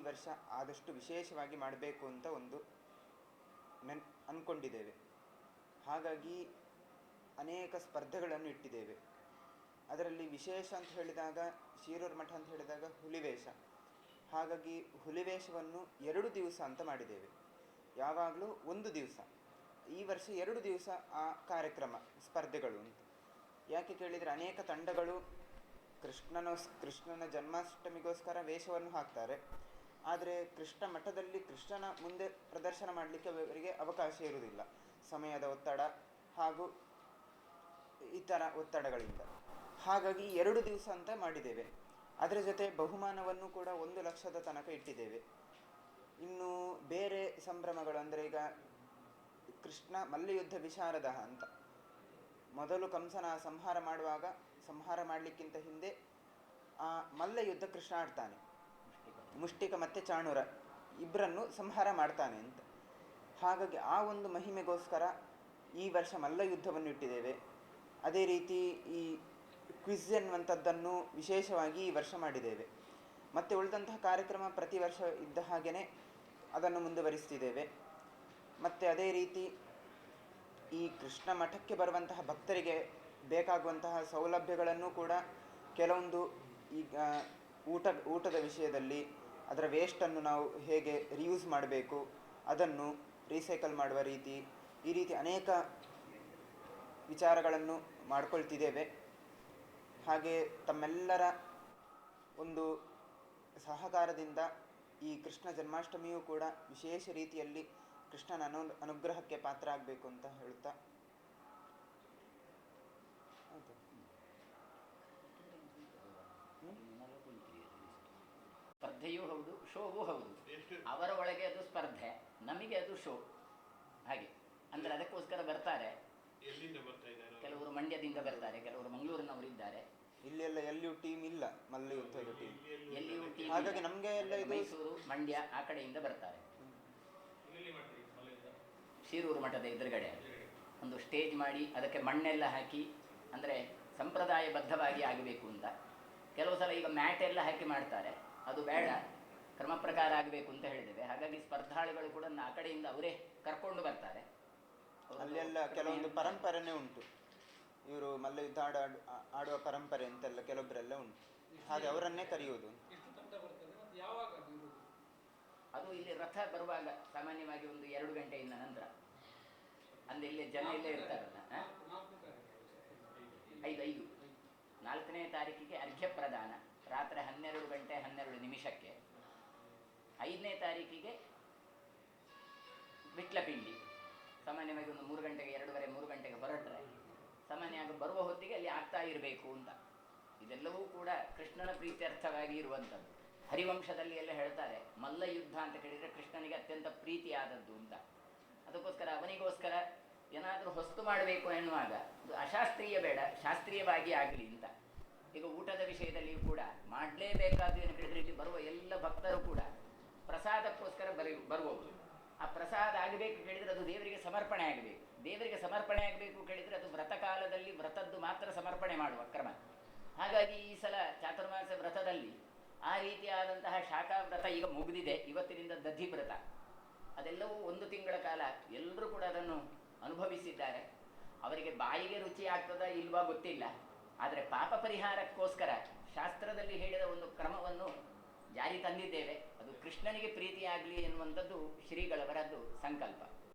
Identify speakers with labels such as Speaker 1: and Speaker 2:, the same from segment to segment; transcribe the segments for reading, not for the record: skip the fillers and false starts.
Speaker 1: ವರ್ಷ ಆದಷ್ಟು ವಿಶೇಷವಾಗಿ ಮಾಡಬೇಕು ಅಂತ ಒಂದು ಅಂದ್ಕೊಂಡಿದ್ದೇವೆ. ಹಾಗಾಗಿ ಅನೇಕ ಸ್ಪರ್ಧೆಗಳನ್ನು ಇಟ್ಟಿದ್ದೇವೆ. ಅದರಲ್ಲಿ ವಿಶೇಷ ಅಂತ ಹೇಳಿದಾಗ ಶಿರೂರು ಮಠ ಅಂತ ಹೇಳಿದಾಗ ಹುಲಿವೇಷ. ಹಾಗಾಗಿ ಹುಲಿವೇಷವನ್ನು 2 ದಿವಸ ಅಂತ ಮಾಡಿದ್ದೇವೆ. ಯಾವಾಗಲೂ 1 ದಿವಸ, ಈ ವರ್ಷ 2 ದಿವಸ ಆ ಕಾರ್ಯಕ್ರಮ ಸ್ಪರ್ಧೆಗಳು ಅಂತ. ಯಾಕೆ ಕೇಳಿದರೆ ಅನೇಕ ತಂಡಗಳು ಕೃಷ್ಣನ ಜನ್ಮಾಷ್ಟಮಿಗೋಸ್ಕರ ವೇಷವನ್ನು ಹಾಕ್ತಾರೆ. ಆದರೆ ಕೃಷ್ಣ ಮಠದಲ್ಲಿ ಕೃಷ್ಣನ ಮುಂದೆ ಪ್ರದರ್ಶನ ಮಾಡಲಿಕ್ಕೆ ಅವರಿಗೆ ಅವಕಾಶ ಇರುವುದಿಲ್ಲ, ಸಮಯದ ಒತ್ತಡ ಹಾಗೂ ಇತರ ಒತ್ತಡಗಳಿಂದ. ಹಾಗಾಗಿ 2 ದಿವಸ ಅಂತ ಮಾಡಿದ್ದೇವೆ. ಅದರ ಜೊತೆ ಬಹುಮಾನವನ್ನು ಕೂಡ 1 ಲಕ್ಷದ ತನಕ ಇಟ್ಟಿದ್ದೇವೆ. ಇನ್ನು ಬೇರೆ ಸಂಭ್ರಮಗಳು ಅಂದರೆ ಈಗ ಕೃಷ್ಣ ಮಲ್ಲಯುದ್ಧ ವಿಶಾರದ ಅಂತ. ಮೊದಲು ಕಂಸನ ಸಂಹಾರ ಮಾಡಲಿಕ್ಕಿಂತ ಹಿಂದೆ ಆ ಮಲ್ಲಯುದ್ಧ ಕೃಷ್ಣ ಆಡ್ತಾನೆ, ಮುಷ್ಟಿಕ ಮತ್ತು ಚಾಣೂರ ಇಬ್ಬರನ್ನು ಸಂಹಾರ ಮಾಡ್ತಾನೆ ಅಂತ. ಹಾಗಾಗಿ ಆ ಒಂದು ಮಹಿಮೆಗೋಸ್ಕರ ಈ ವರ್ಷ ಮಲ್ಲಯುದ್ಧವನ್ನು ಇಟ್ಟಿದ್ದೇವೆ. ಅದೇ ರೀತಿ ಈ ಕ್ವಿಜ್ ಎನ್ನುವಂಥದ್ದನ್ನು ವಿಶೇಷವಾಗಿ ಈ ವರ್ಷ ಮಾಡಿದ್ದೇವೆ. ಮತ್ತು ಉಳಿದಂತಹ ಕಾರ್ಯಕ್ರಮ ಪ್ರತಿ ವರ್ಷ ಇದ್ದ ಹಾಗೆಯೇ ಅದನ್ನು ಮುಂದುವರಿಸ್ತಿದ್ದೇವೆ. ಮತ್ತು ಅದೇ ರೀತಿ ಈ ಕೃಷ್ಣ ಮಠಕ್ಕೆ ಬರುವಂತಹ ಭಕ್ತರಿಗೆ ಬೇಕಾಗುವಂತಹ ಸೌಲಭ್ಯಗಳನ್ನು ಕೂಡ ಕೆಲವೊಂದು ಈಗ ಊಟದ ವಿಷಯದಲ್ಲಿ ಅದರ ವೇಸ್ಟನ್ನು ನಾವು ಹೇಗೆ ರಿಯೂಸ್ ಮಾಡಬೇಕು, ಅದನ್ನು ರೀಸೈಕಲ್ ಮಾಡುವ ರೀತಿ, ಈ ರೀತಿ ಅನೇಕ ವಿಚಾರಗಳನ್ನು ಮಾಡಿಕೊಳ್ತಿದ್ದೇವೆ. ಹಾಗೆ ತಮ್ಮೆಲ್ಲರ ಒಂದು ಸಹಕಾರದಿಂದ ಈ ಕೃಷ್ಣ ಜನ್ಮಾಷ್ಟಮಿಯೂ ಕೂಡ ವಿಶೇಷ ರೀತಿಯಲ್ಲಿ ಕೃಷ್ಣನ ಅನುಗ್ರಹಕ್ಕೆ ಪಾತ್ರ ಆಗಬೇಕು ಅಂತ ಹೇಳುತ್ತಾ
Speaker 2: ಸ್ಪರ್ಧೆಯೂ ಹೌದು, ಶೋವೂ ಹೌದು. ಅವರ ಒಳಗೆ ಅದು ಸ್ಪರ್ಧೆ, ನಮಗೆ ಅದು ಶೋ. ಹಾಗೆ ಅಂದ್ರೆ ಅದಕ್ಕೋಸ್ಕರ ಬರ್ತಾರೆ. ಕೆಲವರು ಮಂಡ್ಯದಿಂದ ಬರ್ತಾರೆ, ಕೆಲವರು ಮಂಗಳೂರಿನವರು ಇದ್ದಾರೆ.
Speaker 1: ಇಲ್ಲೆಲ್ಲ ಎಲ್ಲಿಯೂ ಟೀಮ್ ಇಲ್ಲ, ಮಲ್ಲಯುದ್ಧದ ಟೀಮ್
Speaker 2: ಎಲ್ಲಿಯೂ ಟೀಮ್.
Speaker 1: ಹಾಗಾಗಿ ನಮಗೆ ಎಲ್ಲ
Speaker 2: ಮೈಸೂರು, ಮಂಡ್ಯ ಆ ಕಡೆಯಿಂದ ಬರ್ತಾರೆ. ಶಿರೂರು ಮಠದ ಎದುರುಗಡೆ ಒಂದು ಸ್ಟೇಜ್ ಮಾಡಿ ಅದಕ್ಕೆ ಮಣ್ಣೆಲ್ಲ ಹಾಕಿ, ಅಂದರೆ ಸಂಪ್ರದಾಯಬದ್ಧವಾಗಿ ಆಗಬೇಕು ಅಂತ. ಕೆಲವು ಸಲ ಈಗ ಮ್ಯಾಟ್ ಎಲ್ಲ ಹಾಕಿ ಮಾಡ್ತಾರೆ, ಅದು ಬೇಡ, ಕ್ರಮ ಪ್ರಕಾರ ಆಗಬೇಕು ಅಂತ ಹೇಳಿದ್ದೇವೆ. ಹಾಗಾಗಿ ಸ್ಪರ್ಧಾಳುಗಳು ಕೂಡ ಆ ಕಡೆಯಿಂದ ಅವರೇ ಕರ್ಕೊಂಡು ಬರ್ತಾರೆ.
Speaker 1: ಅಲ್ಲೆಲ್ಲ ಕೆಲವೊಂದು ಪರಂಪರೆನೇ ಉಂಟು, ಇವರು ಮಲ್ಲಯುದ್ಧ ಆಡುವ ಪರಂಪರೆ ಅಂತೆಲ್ಲ ಕೆಲವೊಬ್ಬರೆಲ್ಲ ಉಂಟು. ಹಾಗೆ ಅವರನ್ನೇ ಕರೆಯುವುದು.
Speaker 2: ಅದು ಇಲ್ಲಿ ರಥ ಬರುವಾಗ ಸಾಮಾನ್ಯವಾಗಿ ಒಂದು 2 ಗಂಟೆಯಿಂದ ನಂತರ, ಅಂದ್ರೆ ಇಲ್ಲಿ ಜನ ಇಲ್ಲೇ ಇರ್ತಾರಲ್ಲ. 5 4ನೇ ತಾರೀಕಿಗೆ ಅರ್ಘ್ಯ ಪ್ರದಾನ, ರಾತ್ರಿ 12 ಗಂಟೆ 12 ನಿಮಿಷಕ್ಕೆ. 5ನೇ ತಾರೀಕಿಗೆ ವಿಟ್ಲಪಿಂಡಿ. ಸಾಮಾನ್ಯವಾಗಿ ಒಂದು 3 ಗಂಟೆಗೆ 2:30 3 ಗಂಟೆಗೆ ಹೊರಟ್ರೆ ಸಾಮಾನ್ಯವಾಗಿ ಬರುವ ಹೊತ್ತಿಗೆ ಅಲ್ಲಿ ಆಗ್ತಾ ಇರಬೇಕು ಅಂತ. ಇದೆಲ್ಲವೂ ಕೂಡ ಕೃಷ್ಣನ ಪ್ರೀತ್ಯರ್ಥವಾಗಿ ಇರುವಂಥದ್ದು. ಹರಿವಂಶದಲ್ಲಿ ಎಲ್ಲ ಹೇಳ್ತಾರೆ, ಮಲ್ಲ ಯುದ್ಧ ಅಂತ ಕೇಳಿದರೆ ಕೃಷ್ಣನಿಗೆ ಅತ್ಯಂತ ಪ್ರೀತಿಯಾದದ್ದು ಅಂತ. ಅದಕ್ಕೋಸ್ಕರ ಅವನಿಗೋಸ್ಕರ ಏನಾದರೂ ಹೊಸ್ತು ಮಾಡಬೇಕು ಎನ್ನುವಾಗ ಅದು ಅಶಾಸ್ತ್ರೀಯ ಬೇಡ, ಶಾಸ್ತ್ರೀಯವಾಗಿ ಆಗಲಿ ಅಂತ. ಈಗ ಊಟದ ವಿಷಯದಲ್ಲಿಯೂ ಕೂಡ ಮಾಡಲೇಬೇಕಾದ್ದು ಏನು ಕೇಳಿದರೆ, ಇಲ್ಲಿ ಬರುವ ಎಲ್ಲ ಭಕ್ತರು ಕೂಡ ಪ್ರಸಾದಕ್ಕೋಸ್ಕರ ಬರುವವರು. ಆ ಪ್ರಸಾದ ಆಗಬೇಕು ಕೇಳಿದರೆ ಅದು ದೇವರಿಗೆ ಸಮರ್ಪಣೆ ಆಗಬೇಕು. ದೇವರಿಗೆ ಸಮರ್ಪಣೆ ಆಗಬೇಕು ಕೇಳಿದರೆ ಅದು ವ್ರತಕಾಲದಲ್ಲಿ ವ್ರತದ್ದು ಮಾತ್ರ ಸಮರ್ಪಣೆ ಮಾಡುವ ಕ್ರಮ. ಹಾಗಾಗಿ ಈ ಸಲ ಚಾತುರ್ಮಾಸ ವ್ರತದಲ್ಲಿ ಆ ರೀತಿಯಾದಂತಹ ಶಾಖಾ ವ್ರತ ಈಗ ಮುಗಿದಿದೆ. ಇವತ್ತಿನಿಂದ ದಧಿ ವ್ರತ, ಅದೆಲ್ಲವೂ 1 ತಿಂಗಳ ಕಾಲ ಎಲ್ಲರೂ ಕೂಡ ಅದನ್ನು ಅನುಭವಿಸಿದ್ದಾರೆ. ಅವರಿಗೆ ಬಾಯಿಗೆ ರುಚಿ ಆಗ್ತದ ಇಲ್ವಾ ಗೊತ್ತಿಲ್ಲ, ಆದರೆ ಪಾಪ ಪರಿಹಾರಕ್ಕೋಸ್ಕರ ಶಾಸ್ತ್ರದಲ್ಲಿ ಹೇಳಿದ ಒಂದು ಕ್ರಮವನ್ನು ಜಾರಿ ತಂದಿದ್ದೇವೆ. ಅದು ಕೃಷ್ಣನಿಗೆ ಪ್ರೀತಿಯಾಗಲಿ ಎನ್ನುವಂಥದ್ದು ಶ್ರೀಗಳವರದ್ದು ಸಂಕಲ್ಪ.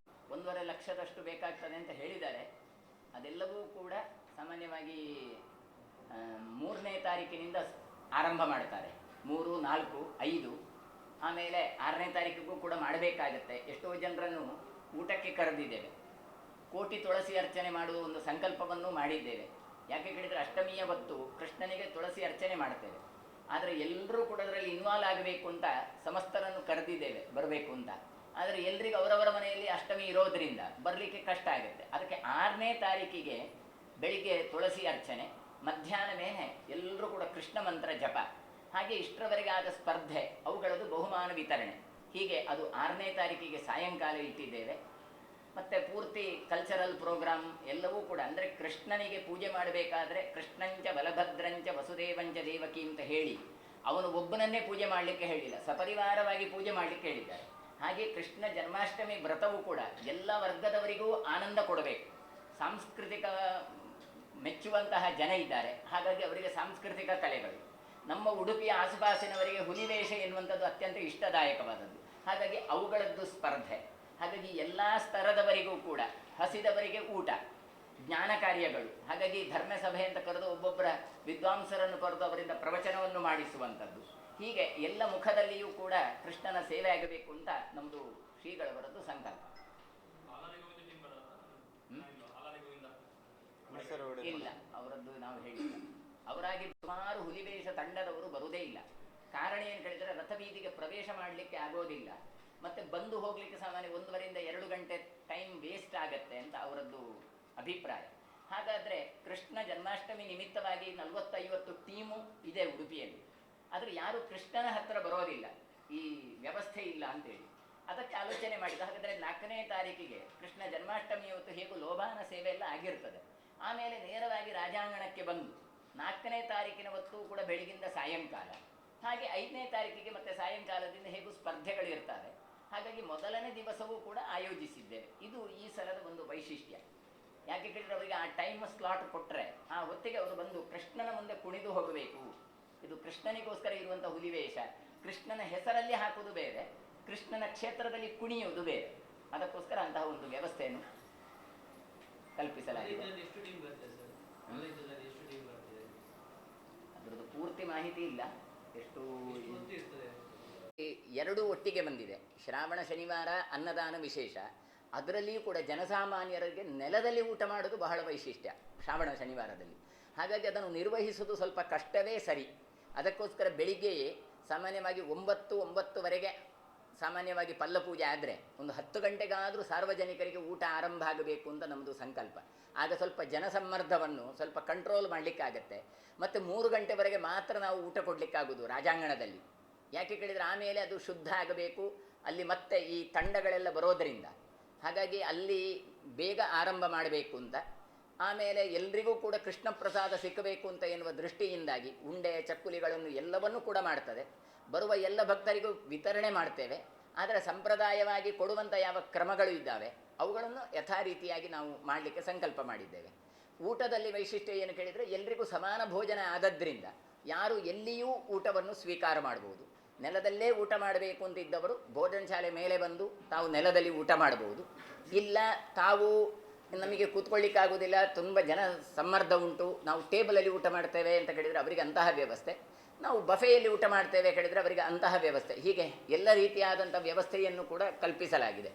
Speaker 2: 1.5 ಲಕ್ಷದಷ್ಟು ಬೇಕಾಗ್ತದೆ ಅಂತ ಹೇಳಿದ್ದಾರೆ. ಅದೆಲ್ಲವೂ ಕೂಡ ಸಾಮಾನ್ಯವಾಗಿ 3ನೇ ತಾರೀಕಿನಿಂದ ಆರಂಭ ಮಾಡ್ತಾರೆ. 3, 4, 5, ಆಮೇಲೆ 6ನೇ ತಾರೀಕಿಗೂ ಕೂಡ ಮಾಡಬೇಕಾಗತ್ತೆ. ಎಷ್ಟೋ ಜನರನ್ನು ಊಟಕ್ಕೆ ಕರೆದಿದ್ದೇವೆ. ಕೋಟಿ ತುಳಸಿ ಅರ್ಚನೆ ಮಾಡುವ ಒಂದು ಸಂಕಲ್ಪವನ್ನು ಮಾಡಿದ್ದೇವೆ. ಯಾಕೆ ಕೇಳಿದರೆ ಅಷ್ಟಮಿಯ ಹೊತ್ತು ಕೃಷ್ಣನಿಗೆ ತುಳಸಿ ಅರ್ಚನೆ ಮಾಡ್ತೇವೆ. ಆದರೆ ಎಲ್ಲರೂ ಕೂಡ ಅದರಲ್ಲಿ ಇನ್ವಾಲ್ವ್ ಆಗಬೇಕು ಅಂತ ಸಮಸ್ತರನ್ನು ಕರೆದಿದ್ದೇವೆ ಬರಬೇಕು ಅಂತ. ಆದರೆ ಎಲ್ರಿಗೂ ಅವರವರ ಮನೆಯಲ್ಲಿ ಅಷ್ಟಮಿ ಇರೋದರಿಂದ ಬರಲಿಕ್ಕೆ ಕಷ್ಟ ಆಗುತ್ತೆ. ಅದಕ್ಕೆ 6ನೇ ತಾರೀಕಿಗೆ ಬೆಳಿಗ್ಗೆ ತುಳಸಿ ಅರ್ಚನೆ, ಮಧ್ಯಾಹ್ನ ಮೇಲೆ ಎಲ್ಲರೂ ಕೂಡ ಕೃಷ್ಣ ಮಂತ್ರ ಜಪ, ಹಾಗೆ ಇಷ್ಟರವರೆಗೆ ಆದ ಸ್ಪರ್ಧೆ, ಅವುಗಳದ್ದು ಬಹುಮಾನ ವಿತರಣೆ. ಹೀಗೆ ಅದು 6ನೇ ತಾರೀಕಿಗೆ ಸಾಯಂಕಾಲ ಇಟ್ಟಿದ್ದೇವೆ. ಮತ್ತು ಪೂರ್ತಿ ಕಲ್ಚರಲ್ ಪ್ರೋಗ್ರಾಮ್ ಎಲ್ಲವೂ ಕೂಡ, ಅಂದರೆ ಕೃಷ್ಣನಿಗೆ ಪೂಜೆ ಮಾಡಬೇಕಾದ್ರೆ ಕೃಷ್ಣಂಚ ಬಲಭದ್ರಂಚ ವಸುದೇವಂಚ ದೇವಕಿ ಅಂತ ಹೇಳಿ ಅವನು ಒಬ್ಬನನ್ನೇ ಪೂಜೆ ಮಾಡಲಿಕ್ಕೆ ಹೇಳಿಲ್ಲ, ಸಪರಿವಾರವಾಗಿ ಪೂಜೆ ಮಾಡಲಿಕ್ಕೆ ಹೇಳಿದ್ದಾರೆ. ಹಾಗೆ ಕೃಷ್ಣ ಜನ್ಮಾಷ್ಟಮಿ ವ್ರತವೂ ಕೂಡ ಎಲ್ಲ ವರ್ಗದವರಿಗೂ ಆನಂದ ಕೊಡಬೇಕು. ಸಾಂಸ್ಕೃತಿಕ ಮೆಚ್ಚುವಂತಹ ಜನ ಇದ್ದಾರೆ, ಹಾಗಾಗಿ ಅವರಿಗೆ ಸಾಂಸ್ಕೃತಿಕ ಕಲೆಗಳು. ನಮ್ಮ ಉಡುಪಿಯ ಆಸುಪಾಸಿನವರಿಗೆ ಹುಲಿವೇಷ ಎನ್ನುವಂಥದ್ದು ಅತ್ಯಂತ ಇಷ್ಟದಾಯಕವಾದದ್ದು, ಹಾಗಾಗಿ ಅವುಗಳದ್ದು ಸ್ಪರ್ಧೆ. ಹಾಗಾಗಿ ಎಲ್ಲ ಸ್ತರದವರಿಗೂ ಕೂಡ, ಹಸಿದವರಿಗೆ ಊಟ, ಜ್ಞಾನ ಕಾರ್ಯಗಳು. ಹಾಗಾಗಿ ಧರ್ಮಸಭೆ ಅಂತ ಕರೆದು ಒಬ್ಬೊಬ್ಬರ ವಿದ್ವಾಂಸರನ್ನು ಕರೆದು ಅವರಿಂದ ಪ್ರವಚನವನ್ನು ಮಾಡಿಸುವಂಥದ್ದು. ಹೀಗೆ ಎಲ್ಲ ಮುಖದಲ್ಲಿಯೂ ಕೂಡ ಕೃಷ್ಣನ ಸೇವೆ ಆಗಬೇಕು ಅಂತ ನಮ್ಮದು ಶ್ರೀಗಳವರದ್ದು ಸಂಕಲ್ಪ. ಇಲ್ಲ, ಅವರದ್ದು ನಾವು ಹೇಳಿಲ್ಲ. ಅವರಾಗಿ ಸುಮಾರು ಹುಲಿವೇಷ ತಂಡದವರು ಬರುವುದೇ ಇಲ್ಲ. ಕಾರಣ ಏನು ಕೇಳಿದರೆ ರಥಬೀದಿಗೆ ಪ್ರವೇಶ ಮಾಡಲಿಕ್ಕೆ ಆಗೋದಿಲ್ಲ, ಮತ್ತೆ ಬಂದು ಹೋಗ್ಲಿಕ್ಕೆ ಸಾಮಾನ್ಯ 1.5 ರಿಂದ 2 ಗಂಟೆ ಟೈಮ್ ವೇಸ್ಟ್ ಆಗತ್ತೆ ಅಂತ ಅವರದ್ದು ಅಭಿಪ್ರಾಯ. ಹಾಗಾದರೆ ಕೃಷ್ಣ ಜನ್ಮಾಷ್ಟಮಿ ನಿಮಿತ್ತವಾಗಿ 40-50 ಟೀಮು ಇದೆ ಉಡುಪಿಯಲ್ಲಿ, ಆದರೆ ಯಾರು ಕೃಷ್ಣನ ಹತ್ತಿರ ಬರೋದಿಲ್ಲ, ಈ ವ್ಯವಸ್ಥೆ ಇಲ್ಲ ಅಂತೇಳಿ. ಅದಕ್ಕೆ ಆಲೋಚನೆ ಮಾಡಿದ. ಹಾಗಾದರೆ 4ನೇ ತಾರೀಕಿಗೆ ಕೃಷ್ಣ ಜನ್ಮಾಷ್ಟಮಿ ಹೊತ್ತು ಹೇಗೂ ಲೋಭಾನ ಸೇವೆ ಎಲ್ಲ ಆಗಿರ್ತದೆ, ಆಮೇಲೆ ನೇರವಾಗಿ ರಾಜಾಂಗಣಕ್ಕೆ ಬಂದು 4ನೇ ತಾರೀಕಿನ ಹೊತ್ತು ಕೂಡ ಬೆಳಗಿಂದ ಸಾಯಂಕಾಲ, ಹಾಗೆ 5ನೇ ತಾರೀಕಿಗೆ ಮತ್ತೆ ಸಾಯಂಕಾಲದಿಂದ ಹೇಗೂ ಸ್ಪರ್ಧೆಗಳಿರ್ತವೆ. ಹಾಗಾಗಿ ಮೊದಲನೇ ದಿವಸವೂ ಕೂಡ ಆಯೋಜಿಸಿದ್ದೇವೆ. ಇದು ಈ ಸಲದ ಒಂದು ವೈಶಿಷ್ಟ್ಯ. ಯಾಕೆ ಕೇಳಿದ್ರೆ ಅವರಿಗೆ ಆ ಟೈಮ್ ಸ್ಲಾಟ್ ಕೊಟ್ಟರೆ ಆ ಹೊತ್ತಿಗೆ ಅವರು ಬಂದು ಕೃಷ್ಣನ ಮುಂದೆ ಕುಣಿದು ಹೋಗಬೇಕು. ಇದು ಕೃಷ್ಣನಿಗೋಸ್ಕರ ಇರುವಂಥ ಹುಲಿವೇಷ. ಕೃಷ್ಣನ ಹೆಸರಲ್ಲಿ ಹಾಕುವುದು ಬೇರೆ, ಕೃಷ್ಣನ ಕ್ಷೇತ್ರದಲ್ಲಿ ಕುಣಿಯುವುದು ಬೇರೆ. ಅದಕ್ಕೋಸ್ಕರ ಅಂತಹ ಒಂದು ವ್ಯವಸ್ಥೆಯನ್ನು ಕಲ್ಪಿಸಲಾಗಿದೆ. ಅದರದ್ದು ಪೂರ್ತಿ ಮಾಹಿತಿ ಇಲ್ಲ, ಎಷ್ಟು ಎರಡೂ ಒಟ್ಟಿಗೆ ಬಂದಿದೆ. ಶ್ರಾವಣ ಶನಿವಾರ ಅನ್ನದಾನ ವಿಶೇಷ, ಅದರಲ್ಲಿಯೂ ಕೂಡ ಜನಸಾಮಾನ್ಯರಿಗೆ ನೆಲದಲ್ಲಿ ಊಟ ಮಾಡೋದು ಬಹಳ ವೈಶಿಷ್ಟ್ಯ ಶ್ರಾವಣ ಶನಿವಾರದಲ್ಲಿ. ಹಾಗಾಗಿ ಅದನ್ನು ನಿರ್ವಹಿಸುವುದು ಸ್ವಲ್ಪ ಕಷ್ಟವೇ ಸರಿ. ಅದಕ್ಕೋಸ್ಕರ ಬೆಳಿಗ್ಗೆಯೇ ಸಾಮಾನ್ಯವಾಗಿ 9-9:30 ಸಾಮಾನ್ಯವಾಗಿ ಪಲ್ಲಪೂಜೆ ಆದರೆ ಒಂದು 10 ಗಂಟೆಗಾದರೂ ಸಾರ್ವಜನಿಕರಿಗೆ ಊಟ ಆರಂಭ ಆಗಬೇಕು ಅಂತ ನಮ್ಮದು ಸಂಕಲ್ಪ. ಆಗ ಸ್ವಲ್ಪ ಜನಸಮ್ಮರ್ದವನ್ನು ಸ್ವಲ್ಪ ಕಂಟ್ರೋಲ್ ಮಾಡಲಿಕ್ಕಾಗತ್ತೆ. ಮತ್ತು 3 ಗಂಟೆವರೆಗೆ ಮಾತ್ರ ನಾವು ಊಟ ಕೊಡಲಿಕ್ಕಾಗೋದು ರಾಜಾಂಗಣದಲ್ಲಿ. ಯಾಕೆ ಕೇಳಿದರೆ ಆಮೇಲೆ ಅದು ಶುದ್ಧ ಆಗಬೇಕು, ಅಲ್ಲಿ ಮತ್ತೆ ಈ ತಂಡಗಳೆಲ್ಲ ಬರೋದರಿಂದ. ಹಾಗಾಗಿ ಅಲ್ಲಿ ಬೇಗ ಆರಂಭ ಮಾಡಬೇಕು ಅಂತ, ಆಮೇಲೆ ಎಲ್ರಿಗೂ ಕೂಡ ಕೃಷ್ಣ ಪ್ರಸಾದ ಸಿಕ್ಕಬೇಕು ಅಂತ ಎನ್ನುವ ದೃಷ್ಟಿಯಿಂದಾಗಿ ಉಂಡೆ ಚಕ್ಕುಲಿಗಳನ್ನು ಎಲ್ಲವನ್ನೂ ಕೂಡ ಮಾಡ್ತದೆ. ಬರುವ ಎಲ್ಲ ಭಕ್ತರಿಗೂ ವಿತರಣೆ ಮಾಡ್ತೇವೆ. ಆದರೆ ಸಂಪ್ರದಾಯವಾಗಿ ಕೊಡುವಂಥ ಯಾವ ಕ್ರಮಗಳು ಇದ್ದಾವೆ ಅವುಗಳನ್ನು ಯಥಾರೀತಿಯಾಗಿ ನಾವು ಮಾಡಲಿಕ್ಕೆ ಸಂಕಲ್ಪ ಮಾಡಿದ್ದೇವೆ. ಊಟದಲ್ಲಿ ವೈಶಿಷ್ಟ್ಯ ಏನು ಕೇಳಿದರೆ ಎಲ್ರಿಗೂ ಸಮಾನ ಭೋಜನ ಆದದ್ರಿಂದ ಯಾರು ಎಲ್ಲಿಯೂ ಊಟವನ್ನು ಸ್ವೀಕಾರ ಮಾಡ್ಬೋದು. ನೆಲದಲ್ಲೇ ಊಟ ಮಾಡಬೇಕು ಅಂತಿದ್ದವರು ಭೋಜನ ಶಾಲೆ ಮೇಲೆ ಬಂದು ತಾವು ನೆಲದಲ್ಲಿ ಊಟ ಮಾಡ್ಬೋದು. ಇಲ್ಲ ತಾವು ನಮಗೆ ಕೂತ್ಕೊಳ್ಳಿಕ್ಕಾಗೋದಿಲ್ಲ, ತುಂಬ ಜನ ಸಮ್ಮರ್ದ ಉಂಟು, ನಾವು ಟೇಬಲಲ್ಲಿ ಊಟ ಮಾಡ್ತೇವೆ ಅಂತ ಕೇಳಿದರೆ ಅವರಿಗೆ ಅಂತಹ ವ್ಯವಸ್ಥೆ, ನಾವು ಬಫೆಯಲ್ಲಿ ಊಟ ಮಾಡ್ತೇವೆ ಕೇಳಿದರೆ ಅವರಿಗೆ ಅಂತಹ ವ್ಯವಸ್ಥೆ. ಹೀಗೆ ಎಲ್ಲ ರೀತಿಯಾದಂಥ ವ್ಯವಸ್ಥೆಯನ್ನು ಕೂಡ ಕಲ್ಪಿಸಲಾಗಿದೆ.